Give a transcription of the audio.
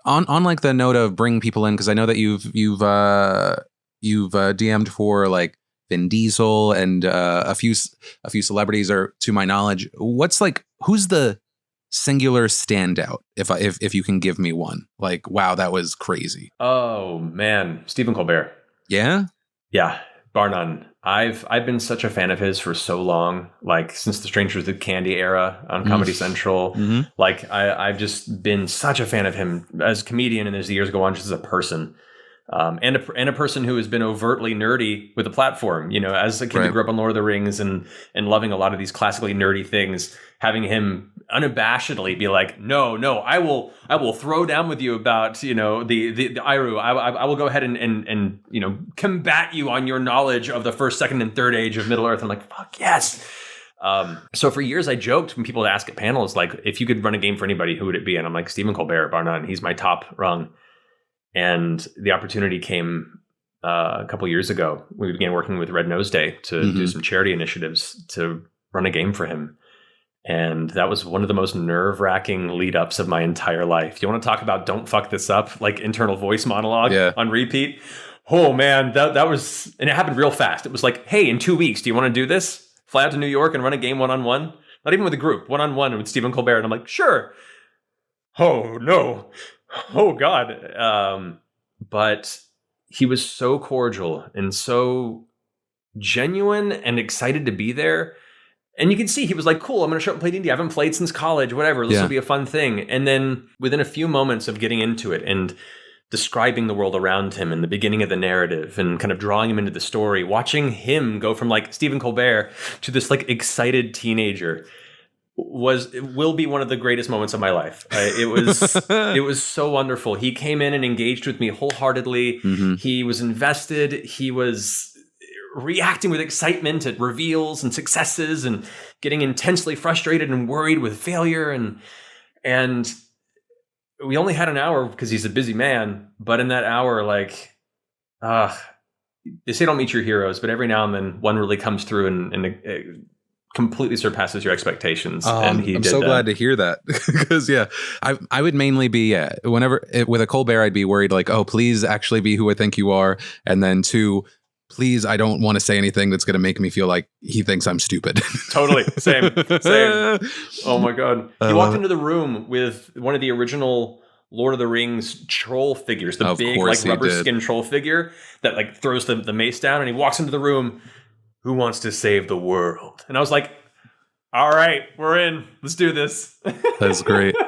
on like the note of bringing people in, because I know that you've DM'd for like Vin Diesel and a few celebrities, or to my knowledge, who's the singular standout, if you can give me one? Like, wow, that was crazy. Oh man, Stephen Colbert. Yeah, bar none. I've been such a fan of his for so long, like since the Strangers with Candy era on Comedy Central. Mm-hmm. Like I've just been such a fan of him as a comedian, and as the years go on, just as a person. And a person who has been overtly nerdy with a platform, as a kid who grew up on Lord of the Rings and loving a lot of these classically nerdy things, having him unabashedly be like, no, I will throw down with you about, the Iru. I will go ahead and combat you on your knowledge of the first, second, and third age of Middle Earth. I'm like, fuck yes. So for years I joked when people would ask at panels, like, if you could run a game for anybody, who would it be? And I'm like, Stephen Colbert, bar none. He's my top rung. And the opportunity came a couple years ago. We began working with Red Nose Day to do some charity initiatives to run a game for him. And that was one of the most nerve-wracking lead-ups of my entire life. You want to talk about don't fuck this up, like internal voice monologue on repeat? Oh, man, that was... And it happened real fast. It was like, hey, in 2 weeks, do you want to do this? Fly out to New York and run a game one-on-one? Not even with a group, one-on-one with Stephen Colbert. And I'm like, sure. Oh, no. Oh, God. But he was so cordial and so genuine and excited to be there. And you can see he was like, cool, I'm going to show up and play D&D. I haven't played since college, whatever. This will be a fun thing. And then within a few moments of getting into it and describing the world around him in the beginning of the narrative and kind of drawing him into the story, watching him go from like Stephen Colbert to this like excited teenager will be one of the greatest moments of my life. It was so wonderful. He came in and engaged with me wholeheartedly. He was invested. He was reacting with excitement at reveals and successes and getting intensely frustrated and worried with failure. And we only had an hour because he's a busy man. But in that hour, like, they say don't meet your heroes, but every now and then one really comes through and completely surpasses your expectations. And I'm so glad to hear that. Because I would mainly be whenever with a Colbert, I'd be worried like, oh, please actually be who I think you are. And then two, please, I don't want to say anything that's going to make me feel like he thinks I'm stupid. Totally. Same. Oh my God. He walked into the room with one of the original Lord of the Rings troll figures, the big like rubber skin troll figure that like throws the mace down, and he walks into the room. Who wants to save the world? And I was like, all right, we're in. Let's do this. That's great.